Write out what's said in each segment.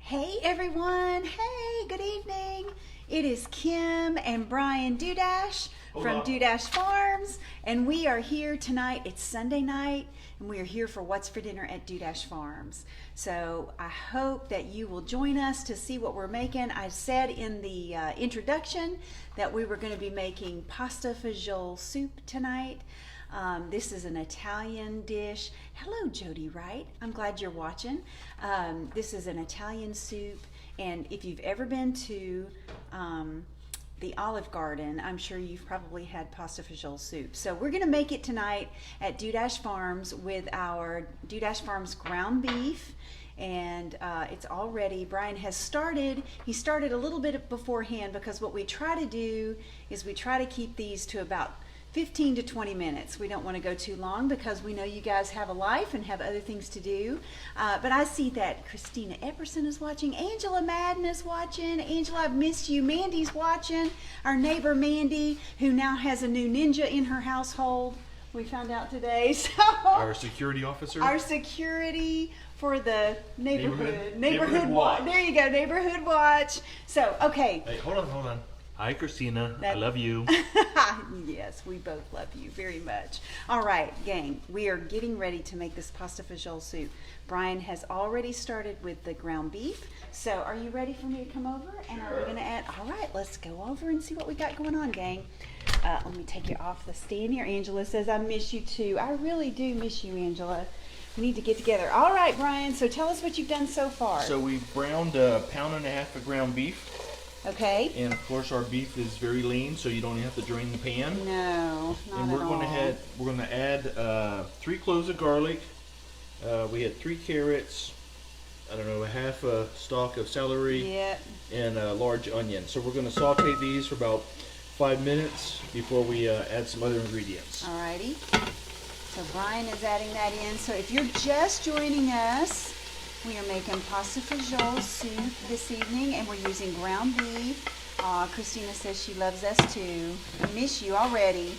Hey everyone, hey, good evening. It is Kim and Brian Dudash from Dudash Farms, and we are here tonight. It's Sunday night, and we are here for What's for Dinner at Dudash Farms. So I hope that you will join us to see what we're making. I said in the introduction that we were going to be making pasta fagioli soup tonight. This is an Italian dish. Hello, Jody Wright. I'm glad you're watching. This is an Italian soup, and if you've ever been to the Olive Garden, I'm sure you've probably had pasta fagioli soup. So we're going to make it tonight at Dudash Farms with our Dudash Farms ground beef, and it's all ready. Brian has started. He started a little bit beforehand because what we try to do is we try to keep these to about 15 to 20 minutes. We don't want to go too long because we know you guys have a life and have other things to do. But I see that Christina Epperson is watching. Angela Madden is watching. Angela, I've missed you. Mandy's watching. Our neighbor Mandy, who now has a new ninja in her household. We found out today. So our security officer. Our security for the neighborhood watch. There you go, neighborhood watch. So, okay. Hey, hold on. Hi, Christina. I love you. Yes, we both love you very much. All right, gang, we are getting ready to make this pasta fagioli soup. Brian has already started with the ground beef. So are you ready for me to come over? And are we going to add? All right, let's go over and see what we got going on, gang. Let me take you off the stand here. Angela says, I miss you too. I really do miss you, Angela. We need to get together. All right, Brian, so tell us what you've done so far. So we browned 1.5 pounds of ground beef. Okay. And of course our beef is very lean, so you don't even have to drain the pan. No, not and at all. We're going to add 3 cloves of garlic. We had 3 carrots. I don't know, a half a stalk of celery. Yep. And a large onion. So we're going to saute these for about 5 minutes before we add some other ingredients. Alrighty. So Brian is adding that in. So if you're just joining us, we are making pasta fagioli soup this evening, and we're using ground beef. Christina says she loves us too. I miss you already.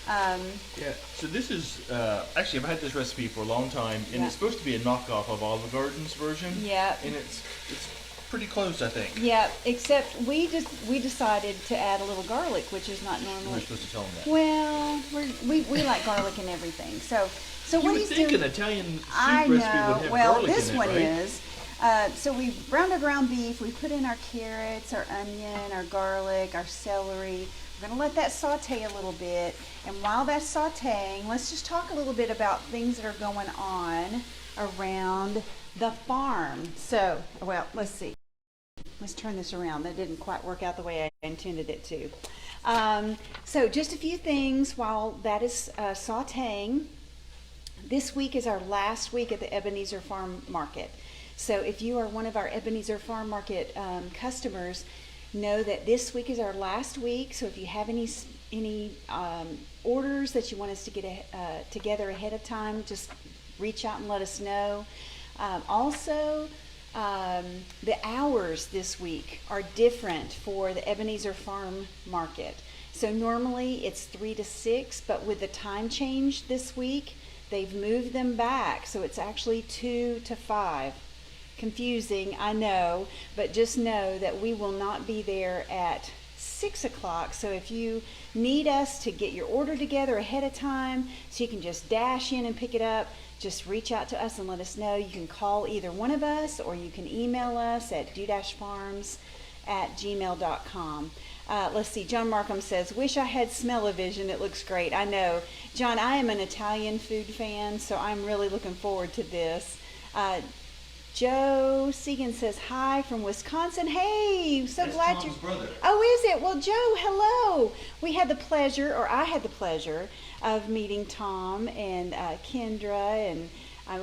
Yeah, so this is, actually I've had this recipe for a long time, and it's supposed to be a knockoff of Olive Garden's version. Yeah. And it's pretty close, I think. Yeah, except we decided to add a little garlic, which is not normally. We're supposed to tell them that. Well, we like garlic and everything. So you what would he's think doing, an Italian soup I recipe know. would have Well, garlic this in it, one right? is. So we browned our ground beef. We put in our carrots, our onion, our garlic, our celery. We're going to let that saute a little bit. And while that's sauteing, let's just talk a little bit about things that are going on around the farm. So, well, let's see. Let's turn this around. That didn't quite work out the way I intended it to. So just a few things while that is sauteing. This week is our last week at the Ebenezer Farm Market. So if you are one of our Ebenezer Farm Market customers, know that this week is our last week. So if you have any orders that you want us to get together ahead of time, just reach out and let us know. Also, the hours this week are different for the Ebenezer Farm Market. So normally it's 3 to 6, but with the time change this week, they've moved them back. So it's actually 2 to 5. Confusing, I know, but just know that we will not be there at 6 o'clock. So if you need us to get your order together ahead of time so you can just dash in and pick it up, just reach out to us and let us know. You can call either one of us, or you can email us at dudashfarms@gmail.com. Let's see, John Markham says, wish I had smell-o-vision. It looks great. I know. John, I am an Italian food fan, so I'm really looking forward to this. Joe Segan says, hi from Wisconsin. Hey, so That's glad Tom's you're... brother. Oh, is it? Well, Joe, hello. I had the pleasure of meeting Tom and Kendra, and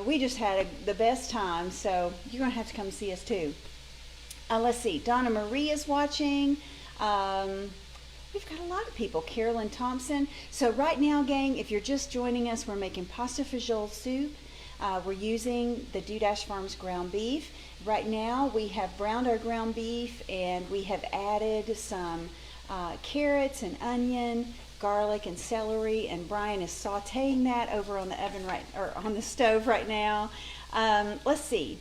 we just had the best time, so you're going to have to come see us too. Let's see, Donna Marie is watching. We've got a lot of people. Carolyn Thompson. So right now, gang, if you're just joining us, we're making pasta fagioli soup. We're using the Dudash Farms ground beef. Right now we have browned our ground beef, and we have added some carrots and onion, garlic and celery, and Brian is sauteing that over on the oven on the stove right now. Let's see.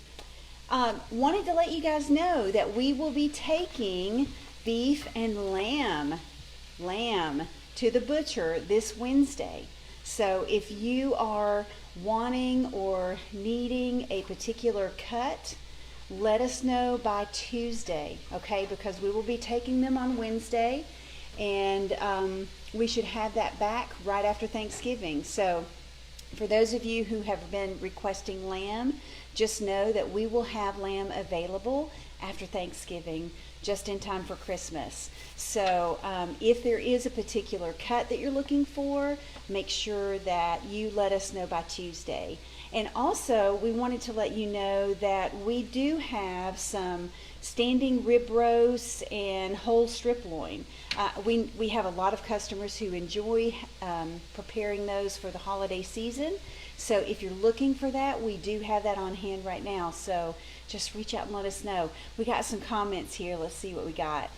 Wanted to let you guys know that we will be taking beef and lamb to the butcher this Wednesday. So if you are wanting or needing a particular cut, let us know by Tuesday, okay? Because we will be taking them on Wednesday, and we should have that back right after Thanksgiving. So for those of you who have been requesting lamb, just know that we will have lamb available after Thanksgiving, just in time for Christmas. So if there is a particular cut that you're looking for, make sure that you let us know by Tuesday. And also, we wanted to let you know that we do have some standing rib roasts and whole strip loin. We have a lot of customers who enjoy preparing those for the holiday season. So if you're looking for that, we do have that on hand right now. So just reach out and let us know. We got some comments here. Let's see what we got.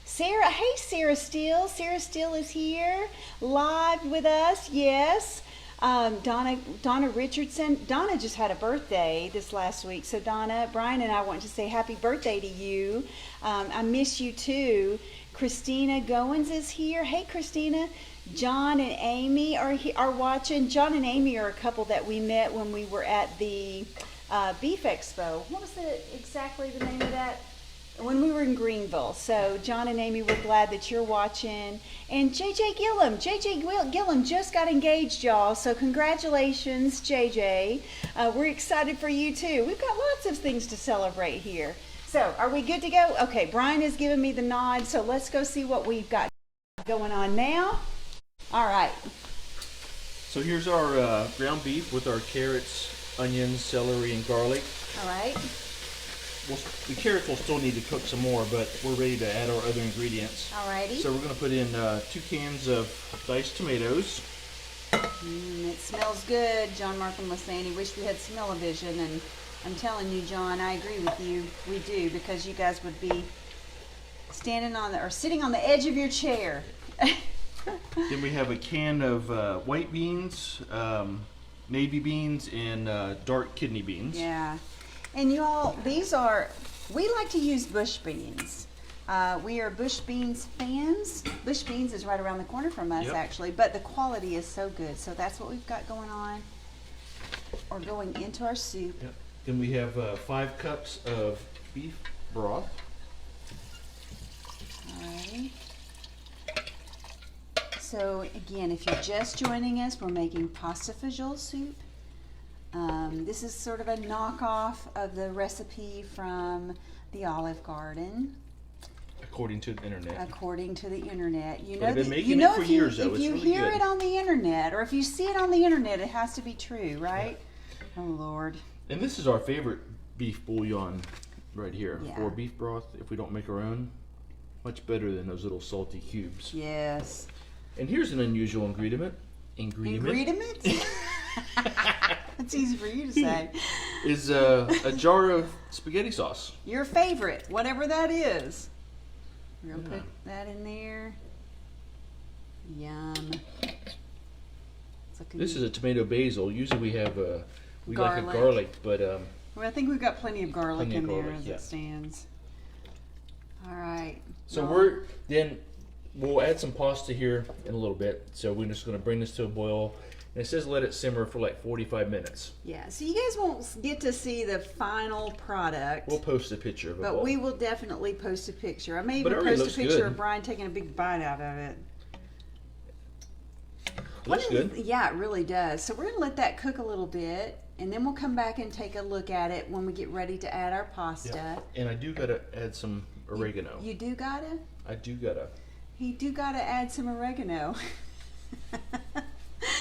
Sarah, hey Sarah Steele. Sarah Steele is here live with us. Yes. Donna Richardson. Donna just had a birthday this last week. So Donna, Brian and I want to say happy birthday to you. I miss you too. Christina Goins is here. Hey Christina. John and Amy are watching. John and Amy are a couple that we met when we were at the Beef Expo. What was exactly the name of that? When we were in Greenville. So John and Amy, we're glad that you're watching. And JJ Gillum just got engaged, y'all. So congratulations, JJ. We're excited for you too. We've got lots of things to celebrate here. So are we good to go? Okay, Brian has given me the nod. So let's go see what we've got going on now. All right. So here's our ground beef with our carrots, onions, celery, and garlic. All right. The carrots will still need to cook some more, but we're ready to add our other ingredients. All righty. So we're going to put in 2 cans of diced tomatoes. It smells good. John Markham was saying he wished we had smell-o-vision, and I'm telling you, John, I agree with you. We do, because you guys would be standing on or sitting on the edge of your chair. Then we have a can of white beans, navy beans, and dark kidney beans. Yeah. And you all, we like to use bush beans. We are bush beans fans. Bush beans is right around the corner from us, actually, but the quality is so good. So that's what we've got going on, or going into our soup. Yep. Then we have 5 cups of beef broth. Alrighty. So again, if you're just joining us, we're making pasta fagioli soup. This is sort of a knockoff of the recipe from the Olive Garden. According to the internet. According to the internet. You know, I've been making it for years, though. If you hear it on the internet, or if you see it on the internet, it has to be true, right? Yeah. Oh, Lord. And this is our favorite beef bouillon right here. Yeah. For beef broth, if we don't make our own, much better than those little salty cubes. Yes. And here's an unusual ingredient. Ingredient? That's easy for you to say. Is a jar of spaghetti sauce. Your favorite, whatever that is. We're going to put that in there. Yum. This is a tomato basil. Usually we have we garlic. like a garlic, but well, I think we've got plenty of garlic in there as yeah. it stands. All right. So we'll add some pasta here in a little bit. So we're just going to bring this to a boil. And it says let it simmer for like 45 minutes. Yeah, so you guys won't get to see the final product. We'll post a picture of it. But we will definitely post a picture. I may even But it post a picture good. of Brian taking a big bite out of it. Looks good. Yeah, it really does. So we're going to let that cook a little bit, and then we'll come back and take a look at it when we get ready to add our pasta. Yeah. And I do got to add some oregano. You do got to? I do got to. He do got to add some oregano.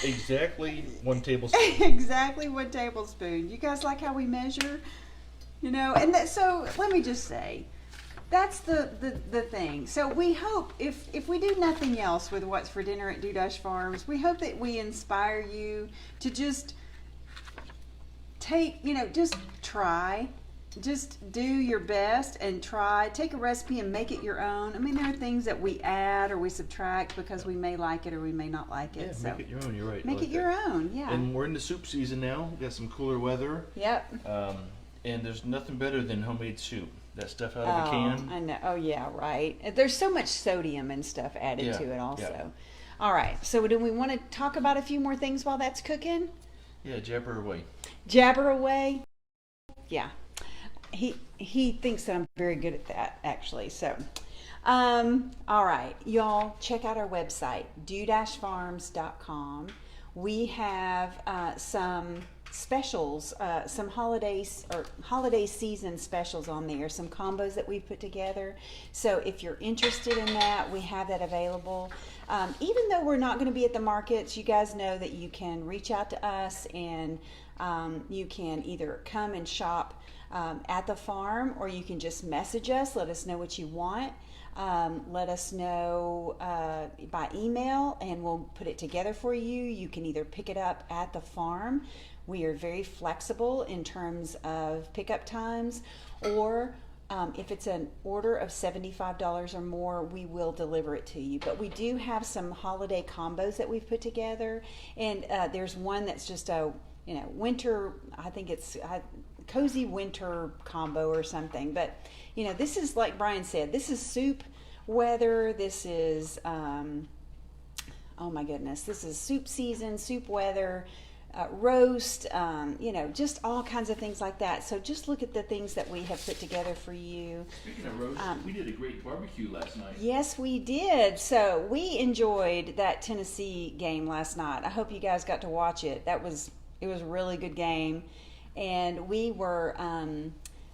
Exactly 1 tablespoon. Exactly 1 tablespoon. You guys like how we measure? You know, and so let me just say, that's the thing. So we hope, if we do nothing else with What's for Dinner at Dudash Farms, we hope that we inspire you to just just try just do your best and take a recipe and make it your own. I mean, there are things that we add or we subtract because we may like it or we may not like it. Yeah, So make it your own. You're right. make it your own. Yeah. And we're in the soup season now. We got some cooler weather. Yep. And there's nothing better than homemade soup. That stuff out of a can. I know. Oh yeah, right. There's so much sodium and stuff added to it also. Yeah. All right. So do we want to talk about a few more things while that's cooking? Yeah, jabber away. Jabber away. Yeah. He thinks that I'm very good at that, actually. So, all right, y'all, check out our website, dudashfarms.com. We have some specials, some holiday season specials on there, some combos that we've put together. So if you're interested in that, we have that available. Even though we're not going to be at the markets, you guys know that you can reach out to us and you can either come and shop at the farm, or you can just message us, let us know what you want. Let us know by email and we'll put it together for you. You can either pick it up at the farm. We are very flexible in terms of pickup times, or if it's an order of $75 or more, we will deliver it to you. But we do have some holiday combos that we've put together, and there's one that's just a winter, I think it's cozy winter combo or something. But this is, like Brian said, this is soup weather. This is oh my goodness, this is soup season, soup weather, roast, just all kinds of things like that. So just look at the things that we have put together for you. Speaking of roast, we did a great barbecue last night. Yes, we did. So we enjoyed that Tennessee game last night. I hope you guys got to watch it. It was a really good game. And we were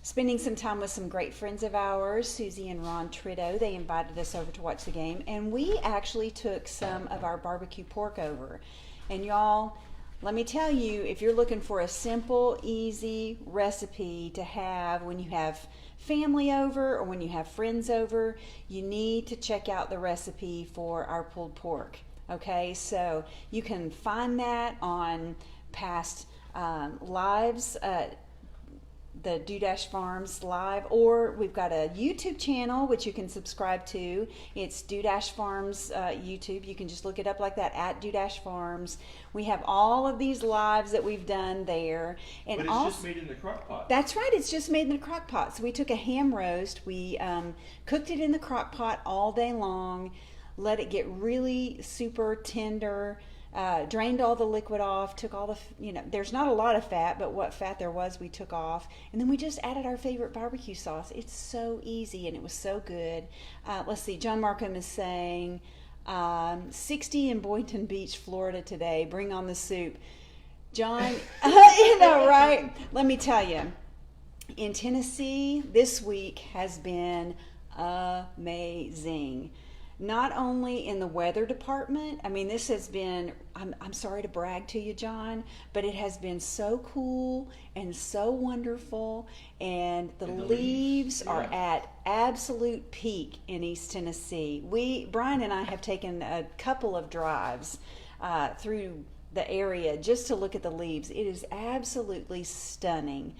spending some time with some great friends of ours, Susie and Ron Trito. They invited us over to watch the game. And we actually took some of our barbecue pork over. And y'all, let me tell you, if you're looking for a simple, easy recipe to have when you have family over or when you have friends over, you need to check out the recipe for our pulled pork. Okay, so you can find that on past lives, the Dudash Farms live, or we've got a YouTube channel which you can subscribe to. It's Dudash Farms YouTube. You can just look it up like that, at Dudash Farms. We have all of these lives that we've done there. And but it's just made in the crock pot. That's right, it's just made in the crock pot. So we took a ham roast, we cooked it in the crock pot all day long, let it get really super tender, drained all the liquid off, took all the, there's not a lot of fat, but what fat there was we took off. And then we just added our favorite barbecue sauce. It's so easy and it was so good. Let's see, John Markham is saying 60 in Boynton Beach, Florida today. Bring on the soup. John, right? Let me tell you, in Tennessee, this week has been amazing. Not only in the weather department, I mean, this has been, I'm sorry to brag to you, John, but it has been so cool and so wonderful, and the leaves are at absolute peak in East Tennessee. Brian and I have taken a couple of drives through the area just to look at the leaves. It is absolutely stunning.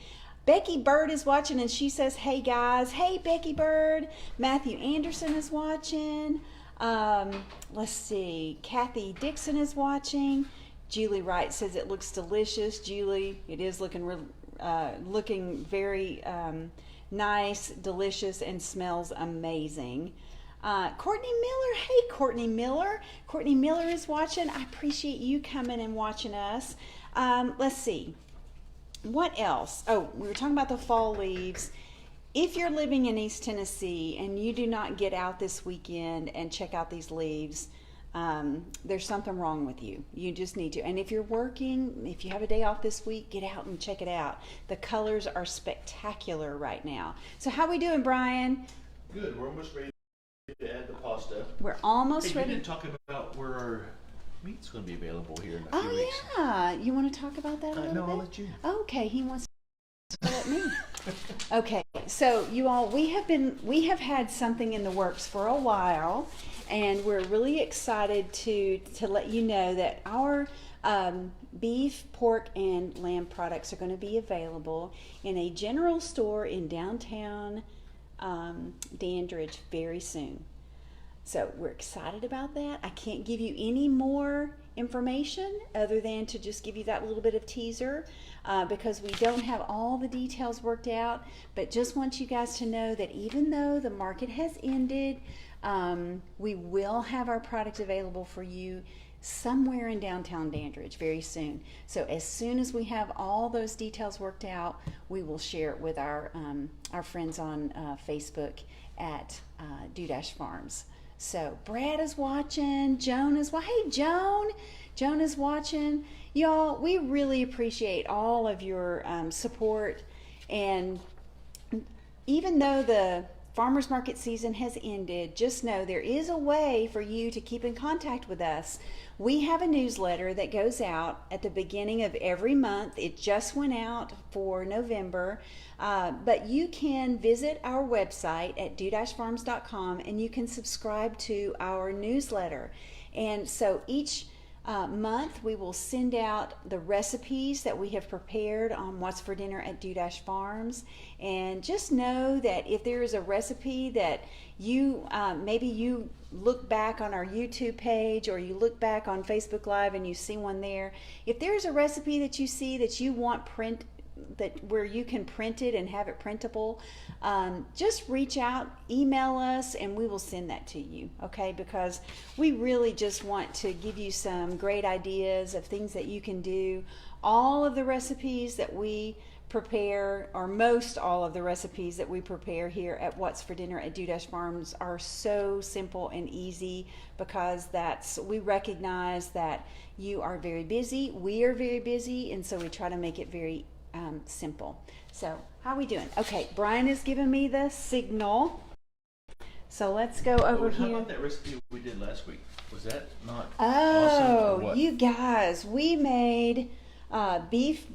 Becky Bird is watching and she says, hey guys. Hey Becky Bird. Matthew Anderson is watching. Let's see. Kathy Dixon is watching. Julie Wright says it looks delicious. Julie, it is looking very nice, delicious, and smells amazing. Courtney Miller. Hey Courtney Miller. Courtney Miller is watching. I appreciate you coming and watching us. Let's see. What else? Oh, we were talking about the fall leaves. If you're living in East Tennessee and you do not get out this weekend and check out these leaves, there's something wrong with you. You just need to. And if you're working, if you have a day off this week, get out and check it out. The colors are spectacular right now. So how we doing, Brian? Good. We're almost ready to add the pasta. We're almost ready. We didn't talk about where our meat's going to be available here in a few weeks. Oh yeah, you want to talk about that a little bit? No, I'll let you. Okay, he wants to let me. Okay, so you all, we have had something in the works for a while, and we're really excited to let you know that our beef, pork, and lamb products are going to be available in a general store in downtown Dandridge very soon. So we're excited about that. I can't give you any more information other than to just give you that little bit of teaser because we don't have all the details worked out, but just want you guys to know that even though the market has ended, we will have our product available for you somewhere in downtown Dandridge very soon. So as soon as we have all those details worked out, we will share it with our friends on Facebook at Dudash Farms. So Brad is watching, Joan is hey Joan is watching. Y'all, we really appreciate all of your support, and even though the farmers market season has ended, just know there is a way for you to keep in contact with us. We have a newsletter that goes out at the beginning of every month. It just went out for November, but you can visit our website at dudashfarms.com and you can subscribe to our newsletter. And so each month we will send out the recipes that we have prepared on What's for Dinner at Dudash Farms. And just know that if there is a recipe that you maybe you look back on our YouTube page or you look back on Facebook Live and you see one there, if there's a recipe that you see that you want where you can print it and have it printable, just reach out, email us, and we will send that to you, okay? Because we really just want to give you some great ideas of things that you can do. All of the recipes that we prepare, or most all of the recipes that we prepare here at What's for Dinner at Dudash Farms are so simple and easy because we recognize that you are very busy, we are very busy, and so we try to make it very simple. So how are we doing? Okay, Brian has given me the signal. So let's go over How here. about that recipe we did last week? Was that not awesome or what? You guys, we made beef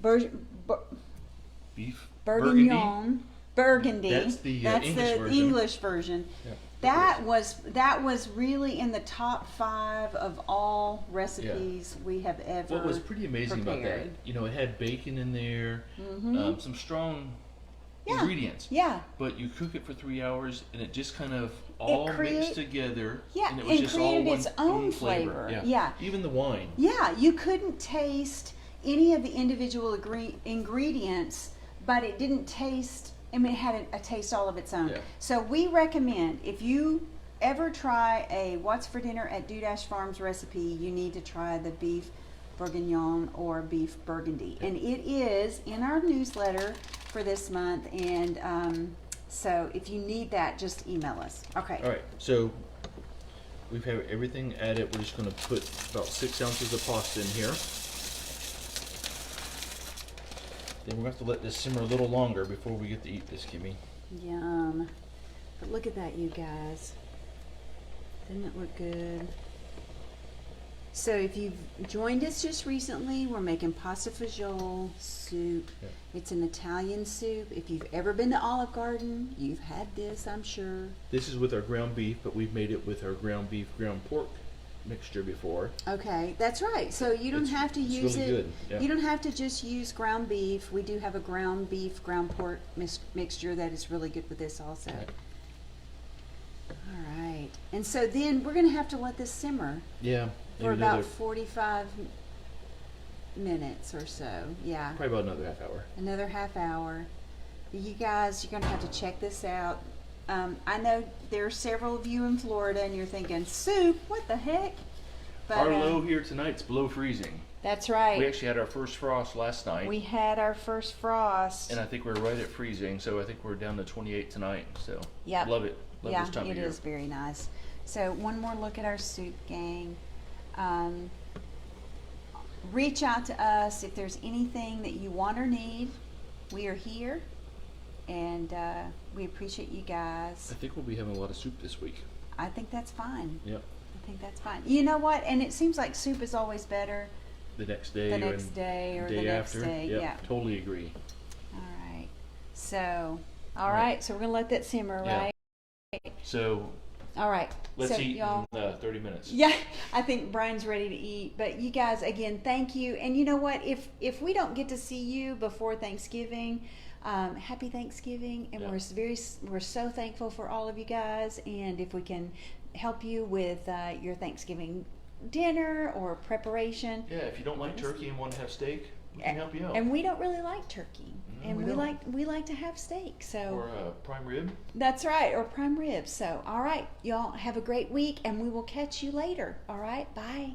bourguignon. Burgundy. That's the English version. Yeah. That was really in the top 5 of all recipes we have ever. What was pretty amazing prepared. about that, it had bacon in there, some strong ingredients. Yeah. But you cook it for 3 hours, and it just kind of all mixed together. Yeah, and it was just all its own flavor. Yeah. Even the wine. Yeah, you couldn't taste any of the individual ingredients, but it didn't taste. I mean, it had a taste all of its own. Yeah. So we recommend, if you ever try a What's for Dinner at Dudash Farms recipe, you need to try the beef bourguignon or beef burgundy. And it is in our newsletter for this month. And so if you need that, just email us. Okay. All right. So we've had everything added. We're just going to put about 6 ounces of pasta in here. Then we're going to have to let this simmer a little longer before we get to eat this, Kimmy. Yum. But look at that, you guys. Doesn't it look good? So if you've joined us just recently, we're making pasta fagioli soup. Yeah. It's an Italian soup. If you've ever been to Olive Garden, you've had this, I'm sure. This is with our ground beef, but we've made it with our ground beef, ground pork mixture before. Okay, that's right. So you don't have to use really it. Good. Yeah. You don't have to just use ground beef. We do have a ground beef, ground pork mixture that is really good with this also. Right. All right. And so then we're going to have to let this simmer. Yeah. For about 45 minutes or so. Yeah. Probably about another half hour. Another half hour. You guys, you're going to have to check this out. I know there are several of you in Florida and you're thinking, soup, what the heck? But, our low here tonight's below freezing. That's right. We actually had our first frost last night. We had our first frost. And I think we're right at freezing, so I think we're down to 28 tonight. So yep. Love it. Love this time of year. It is very nice. So one more look at our soup, gang. Reach out to us if there's anything that you want or need. We are here, and we appreciate you guys. I think we'll be having a lot of soup this week. I think that's fine. Yep. I think that's fine. You know what? And it seems like soup is always better The next day. the next day or the next day. Yep, Yeah. Totally agree. All right. So, all right. So we're gonna let that simmer, Yeah. right? So All right. Let's so, eat y'all. in 30 minutes. Yeah, I think Brian's ready to eat. But you guys, again, thank you. And you know what? If we don't get to see you before Thanksgiving, happy Thanksgiving. And we're so thankful for all of you guys. And if we can help you with your Thanksgiving dinner or preparation. Yeah, if you don't like turkey and want to have steak, we can help you out. And we don't really like turkey. And we we like to have steak. So or prime rib. That's right, or prime rib. So all right, y'all have a great week and we will catch you later. All right, bye.